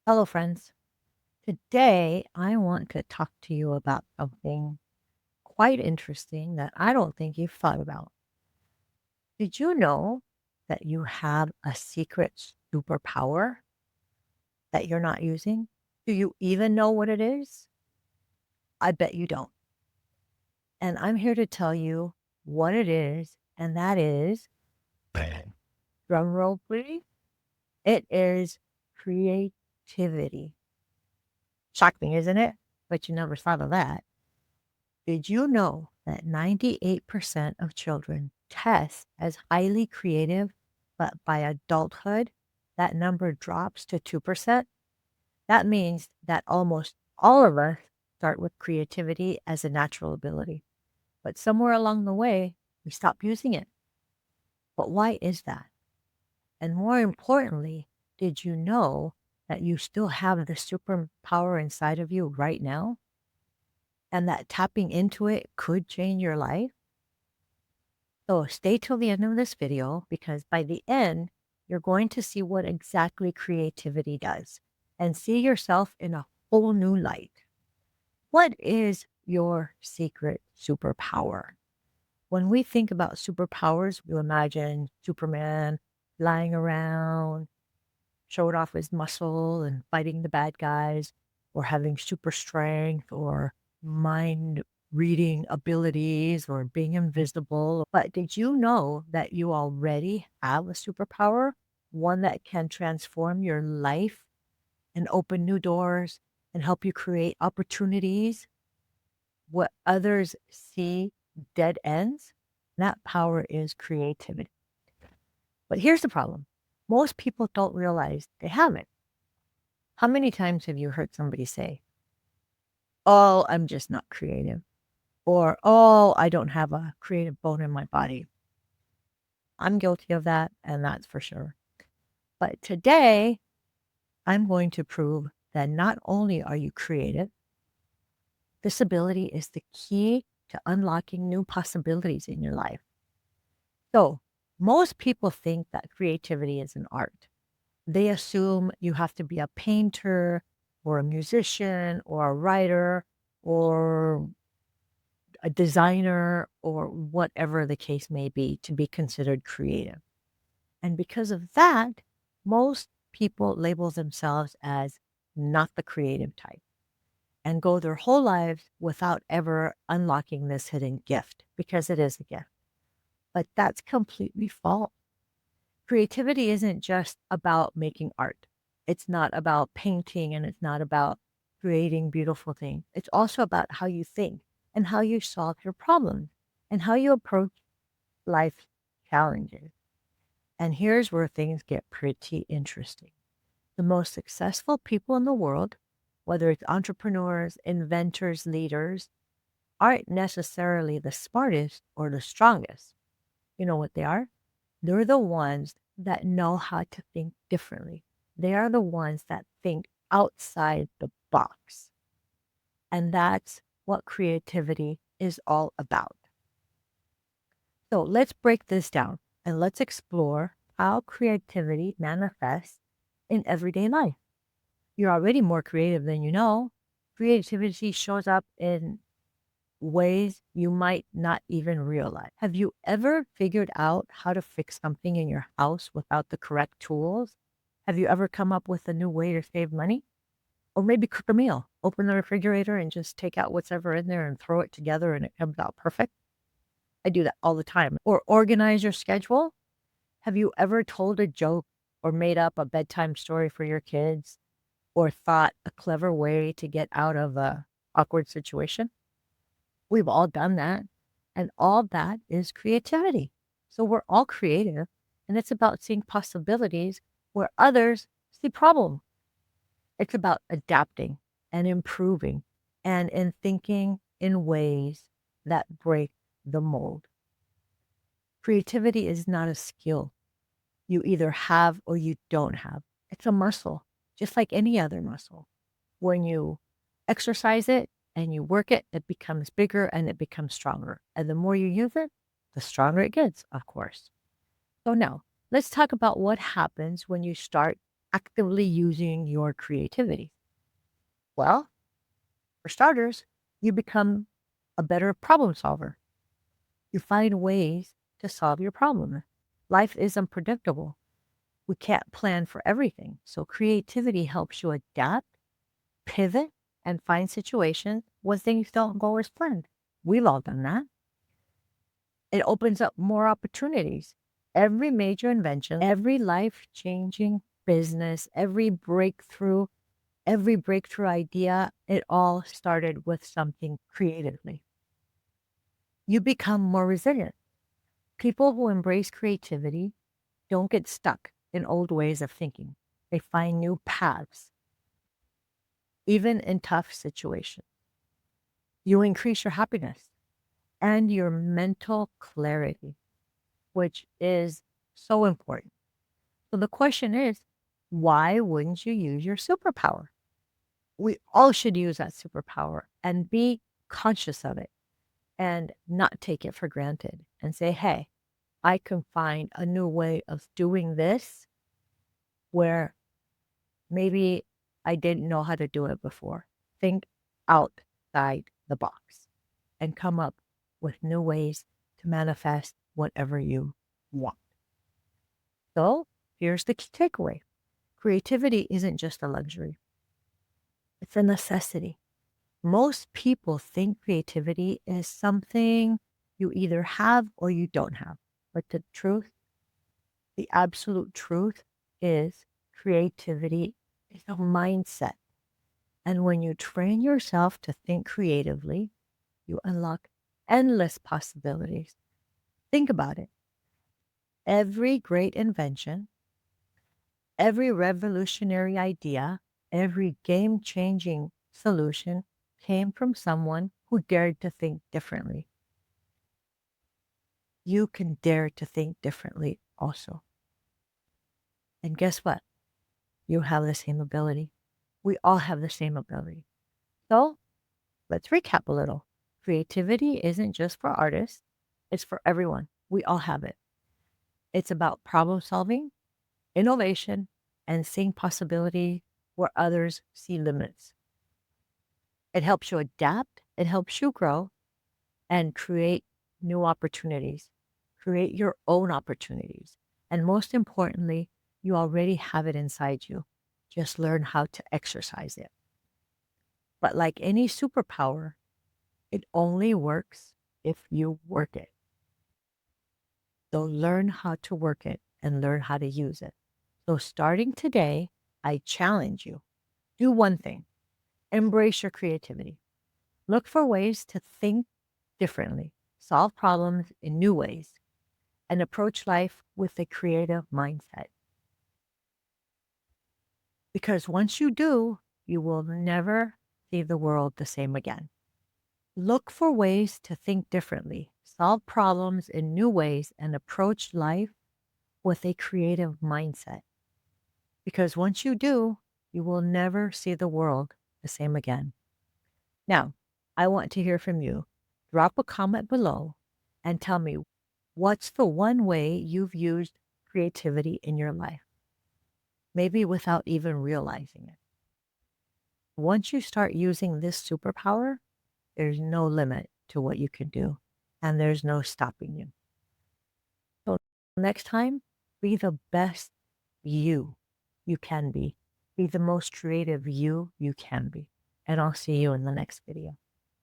Hello, friends. Today, I want to talk to you about something quite interesting that I don't think you've thought about. Did you know that you have a secret superpower that you're not using? Do you even know what it is? I bet you don't. And I'm here to tell you what it is, and that is, drum roll, please. It is creativity. Shocking, isn't it? But you never thought of that. Did you know that 98% of children test as highly creative, but by adulthood, that number drops to 2%? That means that almost all of us start with creativity as a natural ability, but somewhere along the way, we stop using it. But why is that? And more importantly, did you know that you still have the superpower inside of you right now? And that tapping into it could change your life? So stay till the end of this video because by the end, you're going to see what exactly creativity does and see yourself in a whole new light. What is your secret superpower? When we think about superpowers, we imagine Superman flying around, showing off his muscle and fighting the bad guys, or having super strength or mind reading abilities or being invisible. But did you know that you already have a superpower? One that can transform your life and open new doors and help you create opportunities? What others see dead ends? That power is creativity. But here's the problem most people don't realize they have it. How many times have you heard somebody say, "Oh, I'm just not creative," or "Oh, I don't have a creative bone in my body"? I'm guilty of that, and that's for sure. But today, I'm going to prove that not only are you creative, this ability is the key to unlocking new possibilities in your life. So, most people think that creativity is an art. They assume you have to be a painter or a musician or a writer or a designer or whatever the case may be considered creative. And because of that, most people label themselves as not the creative type and go their whole lives without ever unlocking this hidden gift because it is a gift. But that's completely false. Creativity isn't just about making art. It's not about painting and it's not about creating beautiful things. It's also about how you think and how you solve your problems and how you approach life challenges. And here's where things get pretty interesting. The most successful people in the world, whether it's entrepreneurs, inventors, leaders, aren't necessarily the smartest or the strongest. You know what they are? They're the ones that know how to think differently. They are the ones that think outside the box. And that's what creativity is all about. So let's break this down and let's explore how creativity manifests in everyday life. You're already more creative than you know. Creativity shows up in ways you might not even realize. Have you ever figured out how to fix something in your house without the correct tools? Have you ever come up with a new way to save money? Or maybe cook a meal, open the refrigerator and just take out what's ever in there and throw it together and it comes out perfect? I do that all the time. Or organize your schedule. Have you ever told a joke or made up a bedtime story for your kids or thought a clever way to get out of a awkward situation? We've all done that, and all that is creativity. So we're all creative, and it's about seeing possibilities where others see problems. It's about adapting and improving and in thinking in ways that break the mold. Creativity is not a skill you either have or you don't have. It's a muscle, just like any other muscle. When you exercise it and you work it, it becomes bigger and it becomes stronger. And the more you use it, the stronger it gets, of course. So now let's talk about what happens when you start actively using your creativity? Well, for starters, you become a better problem solver. You find ways to solve your problem. Life is unpredictable. We can't plan for everything. So creativity helps you adapt, pivot, and find situations when things don't go as planned. We've all done that. It opens up more opportunities. Every major invention, every life changing business, every breakthrough idea, it all started with something creatively. You become more resilient. People who embrace creativity don't get stuck in old ways of thinking. They find new paths, even in tough situations. You increase your happiness and your mental clarity, which is so important. So the question is, why wouldn't you use your superpower? We all should use that superpower and be conscious of it and not take it for granted and say, hey, I can find a new way of doing this where maybe I didn't know how to do it before. Think outside the box and come up with new ways to manifest whatever you want. So here's the key takeaway: creativity isn't just a luxury, it's a necessity. Most people think creativity is something you either have or you don't have. But the absolute truth is creativity is a mindset. And when you train yourself to think creatively, you unlock endless possibilities. Think about it. Every great invention, every revolutionary idea, every game changing solution came from someone who dared to think differently. You can dare to think differently also. And guess what? You have the same ability. We all have the same ability. So let's recap a little. Creativity isn't just for artists, it's for everyone. We all have it. It's about problem solving, innovation, and seeing possibility where others see limits. It helps you adapt, it helps you grow and create new opportunities, create your own opportunities. And most importantly, you already have it inside you. Just learn how to exercise it. But like any superpower, it only works if you work it. So learn how to work it and learn how to use it. So starting today, I challenge you. Do one thing. Embrace your creativity. Look for ways to think differently, solve problems in new ways, and approach life with a creative mindset. Because once you do, you will never see the world the same again. Look for ways to think differently, solve problems in new ways, and approach life with a creative mindset. Because once you do, you will never see the world the same again. Now, I want to hear from you. Drop a comment below and tell me, what's the one way you've used creativity in your life, maybe without even realizing it. Once you start using this superpower, there's no limit to what you can do, and there's no stopping you. So next time, be the best you can be. Be the most creative you can be. And I'll see you in the next video.